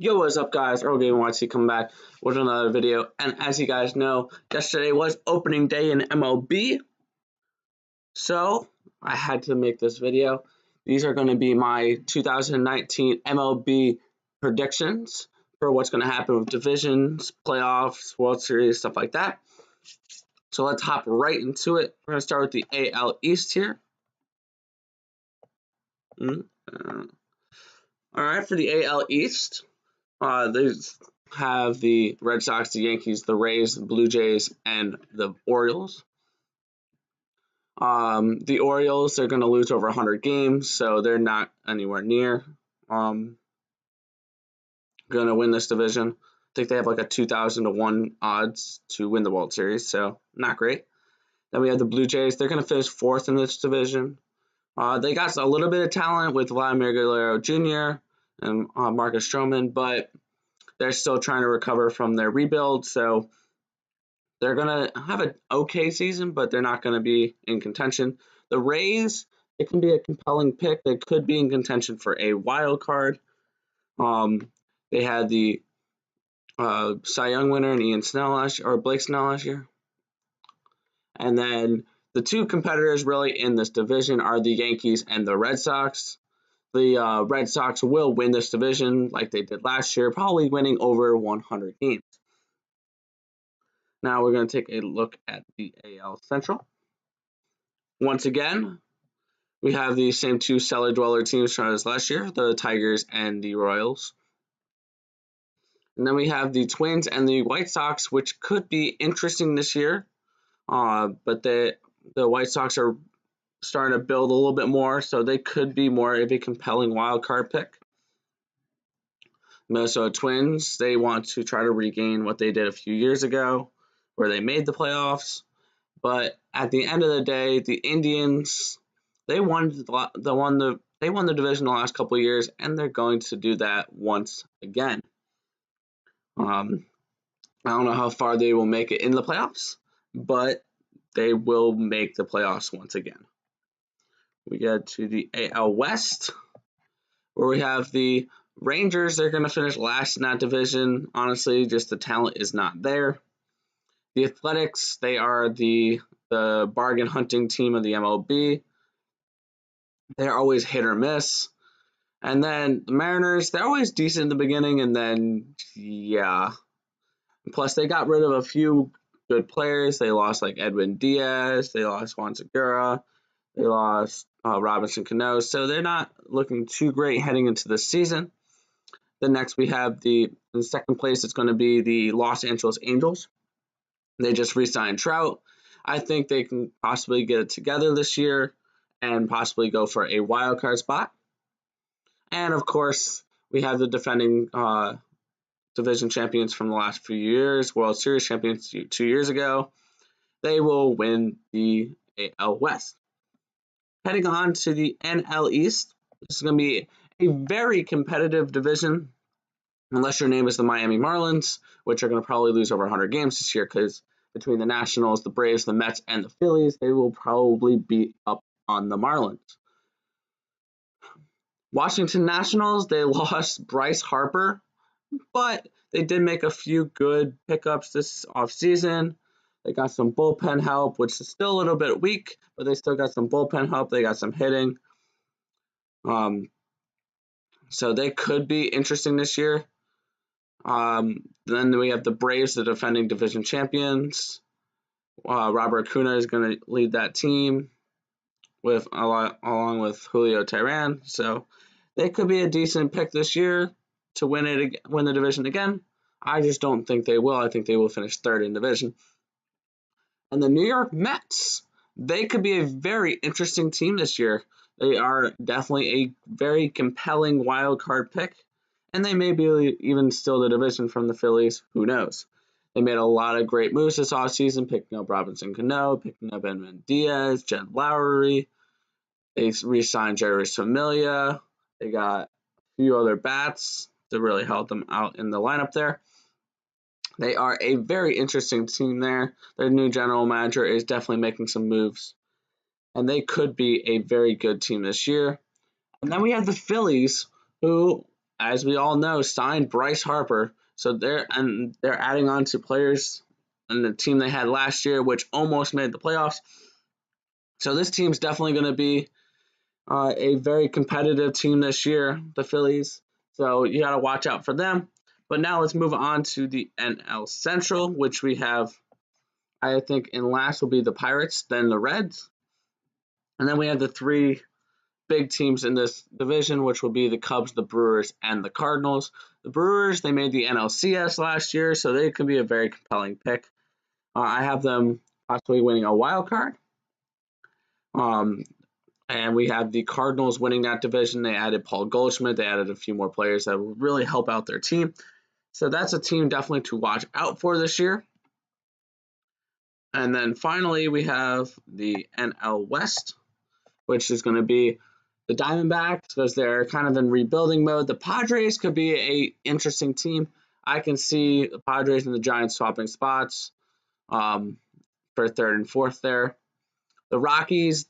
Yo, what's up guys? Earl Game YT coming back with another video. And as you guys know, yesterday was opening day in MLB. So I had to make this video. These are going to be my 2019 MLB predictions for what's going to happen with divisions, playoffs, World Series, stuff like that. So let's hop right into it. We're going to start with the AL East here. Alright, for the AL East, they have the Red Sox, the Yankees, the Rays, the Blue Jays, and the Orioles. The Orioles, they're going to lose over 100 games, so they're not anywhere near going to win this division. I think they have like a 2,000 to 1 odds to win the World Series, so not great. Then we have the Blue Jays. They're going to finish 4th in this division. They got a little bit of talent with Vladimir Guerrero Jr. and Marcus Stroman, but they're still trying to recover from their rebuild, so they're going to have an okay season, but they're not going to be in contention. The Rays, it can be a compelling pick. They could be in contention for a wild card. They had the Cy Young winner in Blake Snell last year. And then the two competitors really in this division are the Yankees and the Red Sox. The Red Sox will win this division like they did last year, probably winning over 100 games. Now we're going to take a look at the AL Central. Once again, we have the same two cellar dweller teams as last year, the Tigers and the Royals. And then we have the Twins and the White Sox, which could be interesting this year. But the White Sox are starting to build a little bit more, so they could be more of a compelling wild card pick. Minnesota Twins, they want to try to regain what they did a few years ago, where they made the playoffs. But at the end of the day, the Indians, they won the division the last couple of years, and they're going to do that once again. I don't know how far they will make it in the playoffs, but they will make the playoffs once again. We get to the AL West, where we have the Rangers. They're going to finish last in that division. Honestly, just the talent is not there. The Athletics, they are the bargain hunting team of the MLB. They're always hit or miss. And then the Mariners, they're always decent in the beginning, and then, yeah. Plus, they got rid of a few good players. They lost like Edwin Diaz. They lost Juan Segura. They lost Robinson Cano, so they're not looking too great heading into the season. Then next we have in second place, it's going to be the Los Angeles Angels. They just re-signed Trout. I think they can possibly get it together this year and possibly go for a wild card spot. And of course, we have the defending division champions from the last few years, World Series champions 2 years ago. They will win the AL West. Heading on to the NL East, this is going to be a very competitive division, unless your name is the Miami Marlins, which are going to probably lose over 100 games this year, because between the Nationals, the Braves, the Mets, and the Phillies, they will probably beat up on the Marlins. Washington Nationals, they lost Bryce Harper, but they did make a few good pickups this offseason. They got some bullpen help, which is still a little bit weak, but they still got some bullpen help. They got some hitting. So they could be interesting this year. Then we have the Braves, the defending division champions. Robert Acuna is going to lead that team along with Julio Teheran. So they could be a decent pick this year to win the division again. I just don't think they will. I think they will finish 3rd in division. And the New York Mets, they could be a very interesting team this year. They are definitely a very compelling wild card pick, and they may be even steal the division from the Phillies. Who knows? They made a lot of great moves this offseason, picking up Robinson Cano, picking up Edwin Diaz, Jed Lowry. They re-signed Jerry Familia. They got a few other bats to really help them out in the lineup there. They are a very interesting team there. Their new general manager is definitely making some moves, and they could be a very good team this year. And then we have the Phillies, who as we all know, signed Bryce Harper. So they're adding on to players in the team they had last year, which almost made the playoffs. So this team's definitely going to be a very competitive team this year, the Phillies. So you got to watch out for them. But now let's move on to the NL Central, which we have, I think, in last will be the Pirates, then the Reds. And then we have the three big teams in this division, which will be the Cubs, the Brewers, and the Cardinals. The Brewers, they made the NLCS last year, so they could be a very compelling pick. I have them possibly winning a wild card. And we have the Cardinals winning that division. They added Paul Goldschmidt. They added a few more players that will really help out their team. So that's a team definitely to watch out for this year. And then finally, we have the NL West, which is going to be the Diamondbacks because they're kind of in rebuilding mode. The Padres could be an interesting team. I can see the Padres and the Giants swapping spots for third and fourth there. The Rockies,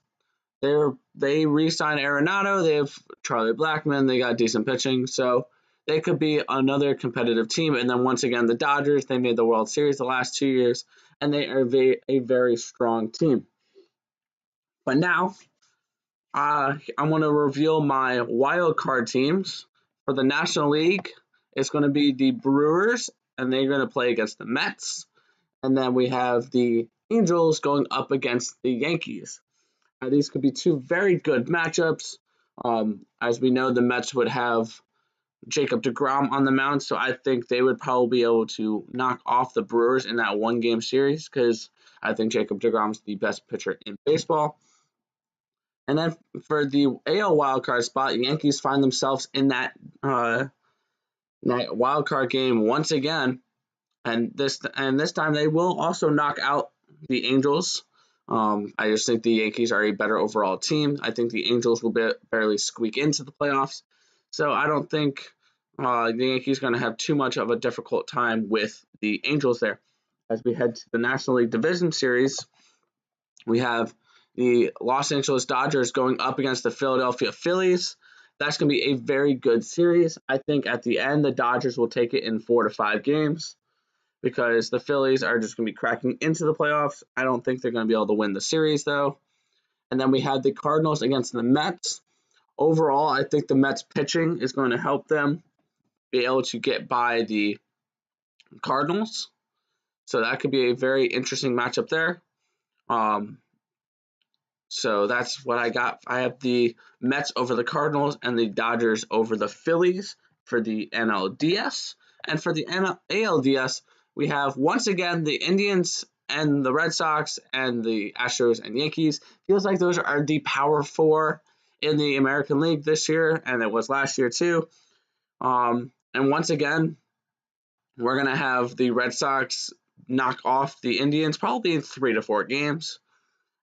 they re-signed Arenado. They have Charlie Blackmon. They got decent pitching, so they could be another competitive team. And then once again, the Dodgers, they made the World Series the last 2 years, and they are a very strong team. But now, I'm going to reveal my wild card teams. For the National League, it's going to be the Brewers, and they're going to play against the Mets. And then we have the Angels going up against the Yankees. These could be two very good matchups. As we know, the Mets would have Jacob deGrom on the mound, so I think they would probably be able to knock off the Brewers in that one-game series because I think Jacob deGrom is the best pitcher in baseball. And then for the AL wildcard spot, Yankees find themselves in that wildcard game once again, and this time they will also knock out the Angels. I just think the Yankees are a better overall team. I think the Angels will barely squeak into the playoffs. So I don't think the Yankees are going to have too much of a difficult time with the Angels there. As we head to the National League Division Series, we have the Los Angeles Dodgers going up against the Philadelphia Phillies. That's going to be a very good series. I think at the end, the Dodgers will take it in 4 to 5 games, because the Phillies are just going to be cracking into the playoffs. I don't think they're going to be able to win the series, though. And then we have the Cardinals against the Mets. Overall, I think the Mets pitching is going to help them be able to get by the Cardinals. So that could be a very interesting matchup there. So that's what I got. I have the Mets over the Cardinals and the Dodgers over the Phillies for the NLDS. And for the ALDS, we have once again the Indians and the Red Sox and the Astros and Yankees. Feels like those are the Power Four in the American League this year, and it was last year too. And once again, we're going to have the Red Sox knock off the Indians probably in 3 to 4 games.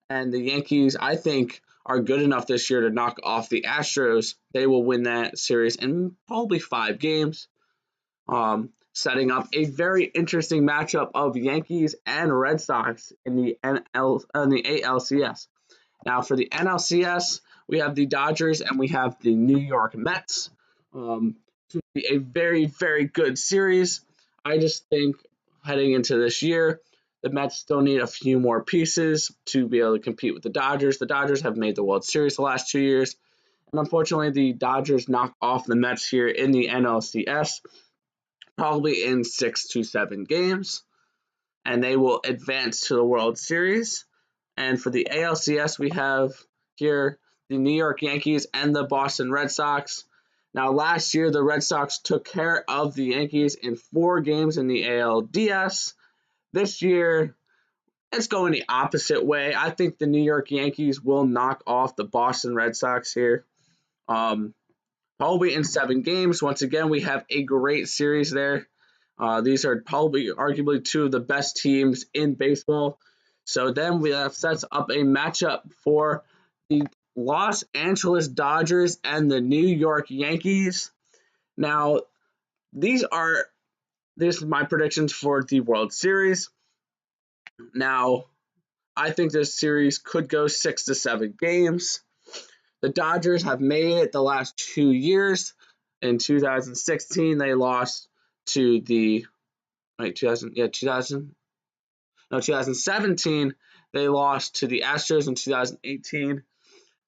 And the Yankees, I think, are good enough this year to knock off the Astros. They will win that series in probably 5 games. Setting up a very interesting matchup of Yankees and Red Sox in the ALCS. Now for the NLCS, we have the Dodgers and we have the New York Mets. To be a very, very good series. I just think heading into this year, the Mets still need a few more pieces to be able to compete with the Dodgers. The Dodgers have made the World Series the last 2 years. And unfortunately, the Dodgers knock off the Mets here in the NLCS, probably in 6 to 7 games. And they will advance to the World Series. And for the ALCS, we have here the New York Yankees and the Boston Red Sox. Now, last year, the Red Sox took care of the Yankees in 4 games in the ALDS. This year, it's going the opposite way. I think the New York Yankees will knock off the Boston Red Sox here. Probably in 7 games. Once again, we have a great series there. These are probably arguably 2 of the best teams in baseball. So then we have sets up a matchup for the Los Angeles Dodgers and the New York Yankees. Now, this is my predictions for the World Series. Now, I think this series could go 6 to 7 games. The Dodgers have made it the last 2 years. In 2016, they lost to the 2017 they lost to the Astros. In 2018,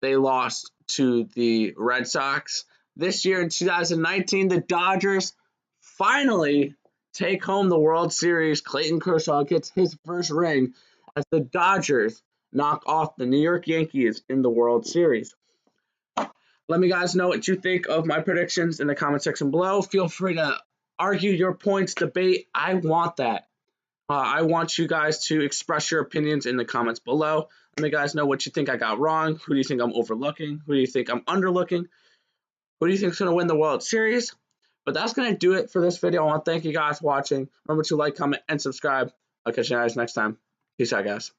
they lost to the Red Sox. This year in 2019, the Dodgers finally take home the World Series. Clayton Kershaw gets his first ring as the Dodgers knock off the New York Yankees in the World Series. Let me guys know what you think of my predictions in the comment section below. Feel free to argue your points, debate. I want that. I want you guys to express your opinions in the comments below. Let me guys know what you think I got wrong. Who do you think I'm overlooking? Who do you think I'm underlooking? Who do you think is going to win the World Series? But that's going to do it for this video. I want to thank you guys for watching. Remember to like, comment, and subscribe. I'll catch you guys next time. Peace out, guys.